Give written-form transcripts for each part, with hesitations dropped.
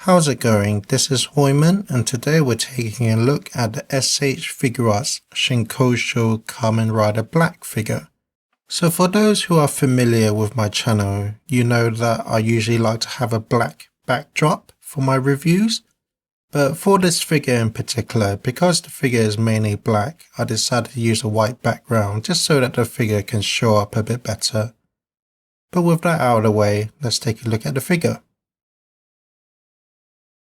How's it going? This is Hoiman, and today we're taking a look at the S.H.Figuarts Shinkocchou Kamen Rider Black figure. So for those who are familiar with my channel, you know that I usually like to have a black backdrop for my reviews. But for this figure in particular, because the figure is mainly black, I decided to use a white background just so that the figure can show up a bit better. But with that out of the way, let's take a look at the figure.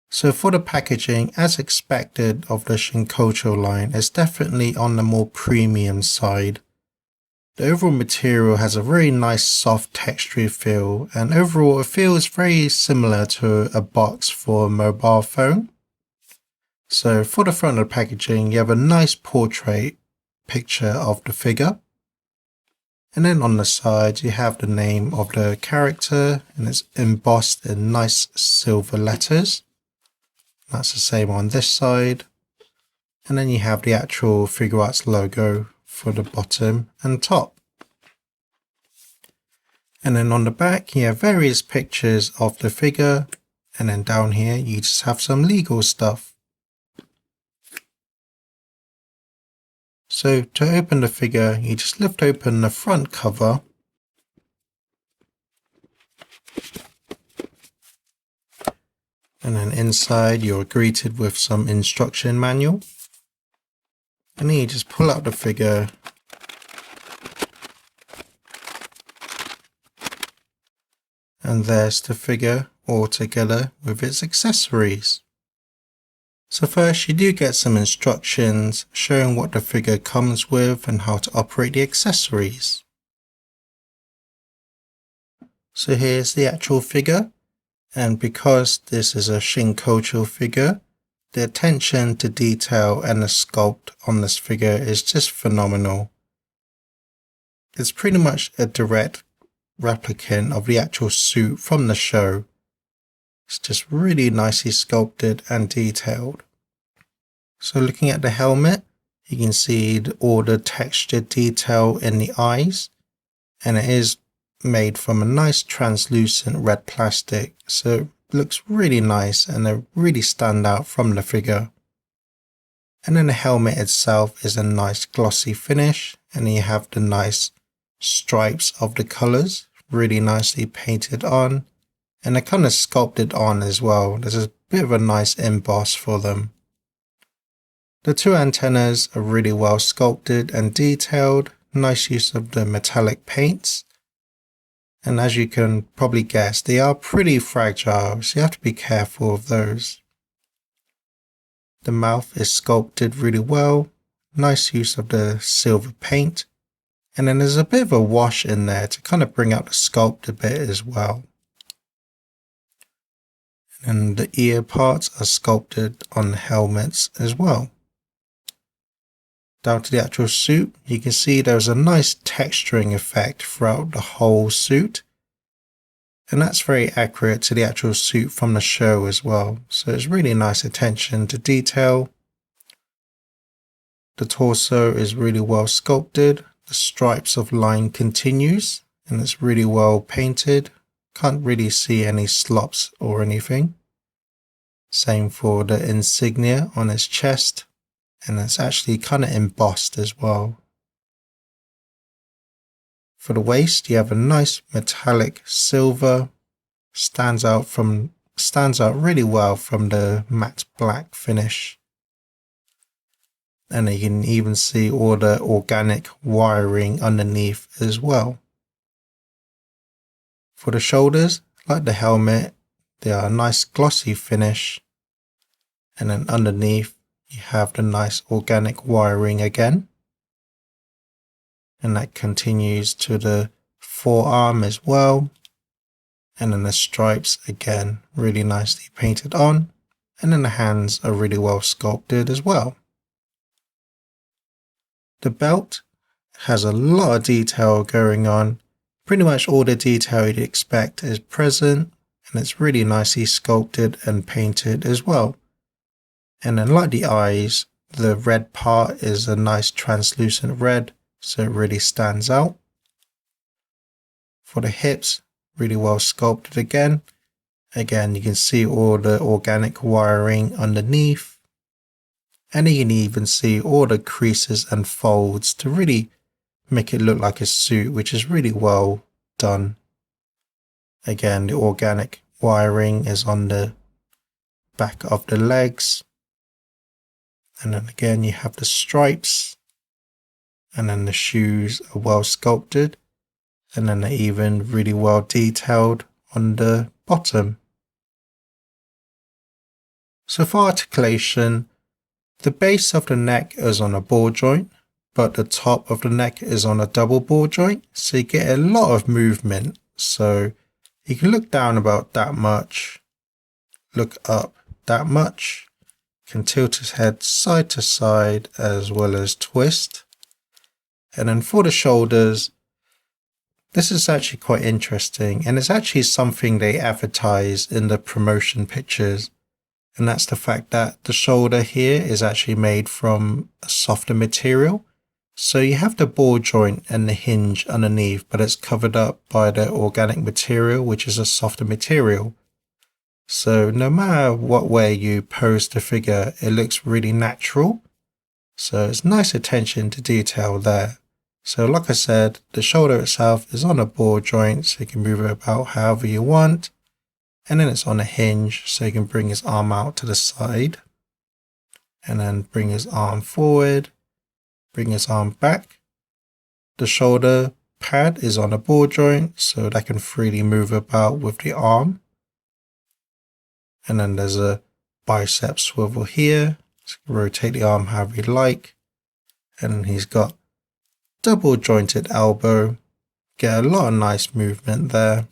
So for the packaging, as expected of the Shinkocchou line, it's definitely on the more premium side. The overall material has a very nice soft textured feel, and overall it feels very similar to a box for a mobile phone. So for the front of the packaging, you have a nice portrait picture of the figure. And then on the side, you have the name of the character, and it's embossed in nice silver letters. That's the same on this side. And then you have the actual Figuarts logo for the bottom and top. And then on the back, you have various pictures of the figure. And then down here, you just have some legal stuff. So to open the figure, you just lift open the front cover. And then inside you're greeted with some instruction manual. And then you just pull out the figure. And there's the figure all together with its accessories. So first you do get some instructions showing what the figure comes with and how to operate the accessories. So here's the actual figure, and because this is a Shinkocchou figure, the attention to detail and the sculpt on this figure is just phenomenal. It's pretty much a direct replicant of the actual suit from the show. It's just really nicely sculpted and detailed. So looking at the helmet, you can see all the textured detail in the eyes, and it is made from a nice translucent red plastic, so it looks really nice and they really stand out from the figure. And then the helmet itself is a nice glossy finish, and then you have the nice stripes of the colors really nicely painted on. And they're kind of sculpted on as well. There's a bit of a nice emboss for them. The two antennas are really well sculpted and detailed. Nice use of the metallic paints. And as you can probably guess, they are pretty fragile, so you have to be careful of those. The mouth is sculpted really well. Nice use of the silver paint. And then there's a bit of a wash in there to kind of bring out the sculpt a bit as well. And the ear parts are sculpted on the helmets as well. Down to the actual suit, you can see there's a nice texturing effect throughout the whole suit. And that's very accurate to the actual suit from the show as well. So it's really nice attention to detail. The torso is really well sculpted. The stripes of line continues, and it's really well painted. Can't really see any slops or anything. Same for the insignia on its chest, and it's actually kind of embossed as well. For the waist, you have a nice metallic silver, stands out really well from the matte black finish. And you can even see all the organic wiring underneath as well. For the shoulders, like the helmet, they are a nice glossy finish. And then underneath, you have the nice organic wiring again. And that continues to the forearm as well. And then the stripes again, really nicely painted on. And then the hands are really well sculpted as well. The belt has a lot of detail going on. Pretty much all the detail you'd expect is present, and it's really nicely sculpted and painted as well. And then like the eyes, the red part is a nice translucent red, so it really stands out. For the hips, really well sculpted again, Again, you can see all the organic wiring underneath, and you can even see all the creases and folds to really make it look like a suit, which is really well done. Again, the organic wiring is on the back of the legs, and then again you have the stripes, and then the shoes are well sculpted, and then they're even really well detailed on the bottom. So for articulation, the base of the neck is on a ball joint, but the top of the neck is on a double ball joint, so you get a lot of movement. So you can look down about that much, look up that much, can tilt his head side to side as well as twist. And then for the shoulders, this is actually quite interesting, and it's actually something they advertise in the promotion pictures. And that's the fact that the shoulder here is actually made from a softer material. So you have the ball joint and the hinge underneath, but it's covered up by the organic material, which is a softer material. So no matter what way you pose the figure, it looks really natural. So it's nice attention to detail there. So like I said, the shoulder itself is on a ball joint, so you can move it about however you want. And then it's on a hinge, so you can bring his arm out to the side. And then bring his arm forward, bring his arm back. The shoulder pad is on a ball joint, so that can freely move about with the arm. And then there's a bicep swivel here, so you can rotate the arm however you like. And then he's got double jointed elbow, get a lot of nice movement there.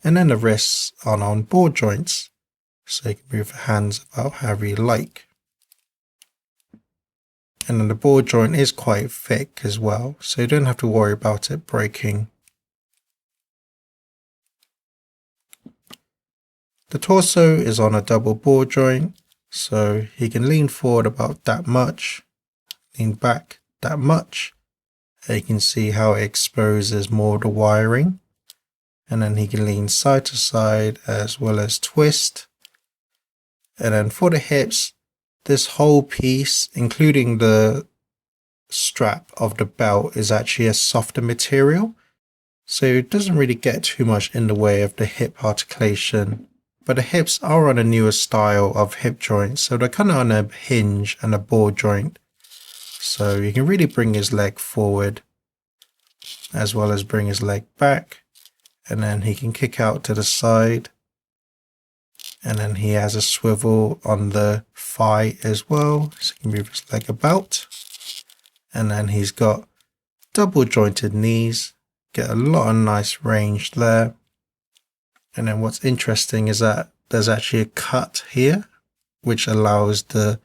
And then the wrists are on ball joints, so you can move the hands about however you like. And then the ball joint is quite thick as well, so you don't have to worry about it breaking. The torso is on a double ball joint, so he can lean forward about that much, lean back that much. And you can see how it exposes more of the wiring. And then he can lean side to side as well as twist. And then for the hips, this whole piece, including the strap of the belt, is actually a softer material. So it doesn't really get too much in the way of the hip articulation. But the hips are on a newer style of hip joints, so they're kind of on a hinge and a ball joint. So you can really bring his leg forward as well as bring his leg back. And then he can kick out to the side. And then he has a swivel on the thigh as well, so he can move his leg about. And then he's got double jointed knees, get a lot of nice range there. And then what's interesting is that there's actually a cut here, which allows the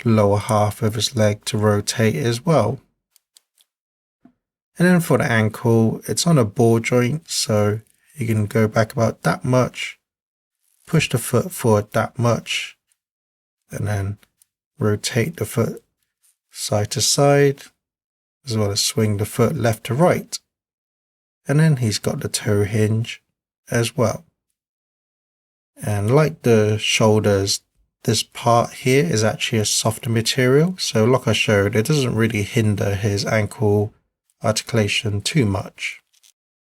lower half of his leg to rotate as well. And then for the ankle, it's on a ball joint, so you can go back about that much, push the foot forward that much, and then rotate the foot side to side, as well as swing the foot left to right. And then he's got the toe hinge as well. And like the shoulders, this part here is actually a softer material, so like I showed, it doesn't really hinder his ankle articulation too much.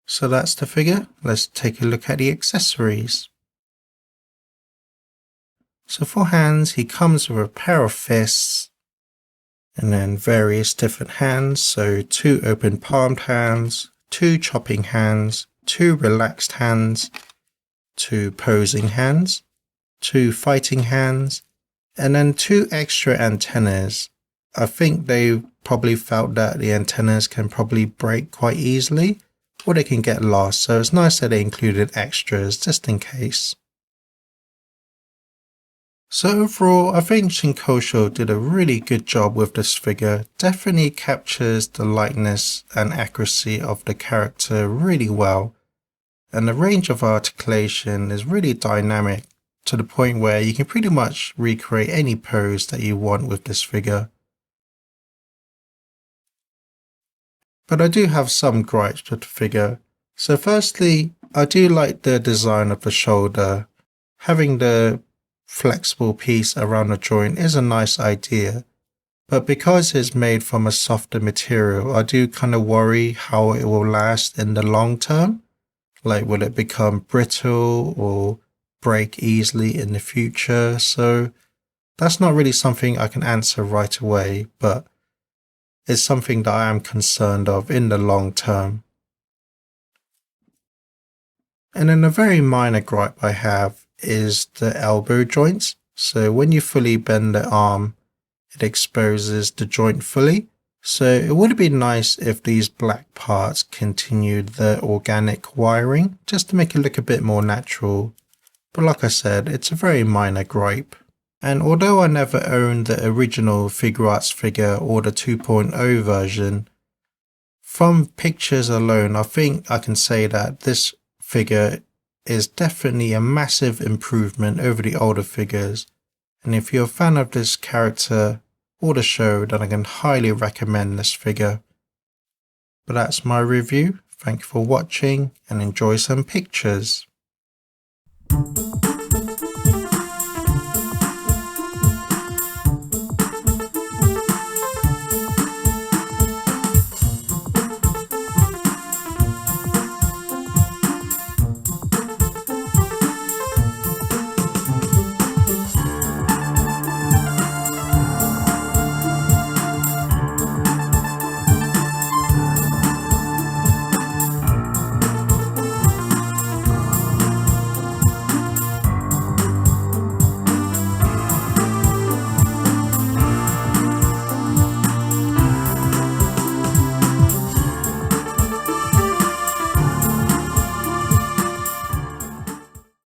So that's the figure. Let's take a look at the accessories. So for hands, he comes with a pair of fists and then various different hands. So 2 open palmed hands, 2 chopping hands, 2 relaxed hands, 2 posing hands, 2 fighting hands, and then 2 extra antennas. I think they probably felt that the antennas can probably break quite easily, or they can get lost, so it's nice that they included extras just in case. So overall, I think Shinkocchou did a really good job with this figure. Definitely captures the lightness and accuracy of the character really well. And the range of articulation is really dynamic to the point where you can pretty much recreate any pose that you want with this figure. But I do have some gripes with the figure. So firstly, I do like the design of the shoulder. Having the flexible piece around the joint is a nice idea, but because it's made from a softer material, I do kind of worry how it will last in the long term. Like, will it become brittle or break easily in the future? So that's not really something I can answer right away, but it's something that I am concerned of in the long term. And then a very minor gripe I have is the elbow joints. So when you fully bend the arm, it exposes the joint fully. So it would be nice if these black parts continued the organic wiring, just to make it look a bit more natural. But like I said, it's a very minor gripe. And although I never owned the original Figuarts figure or the 2.0 version, from pictures alone, I think I can say that this figure is definitely a massive improvement over the older figures. And if you're a fan of this character or the show, then I can highly recommend this figure. But that's my review. Thank you for watching and enjoy some pictures.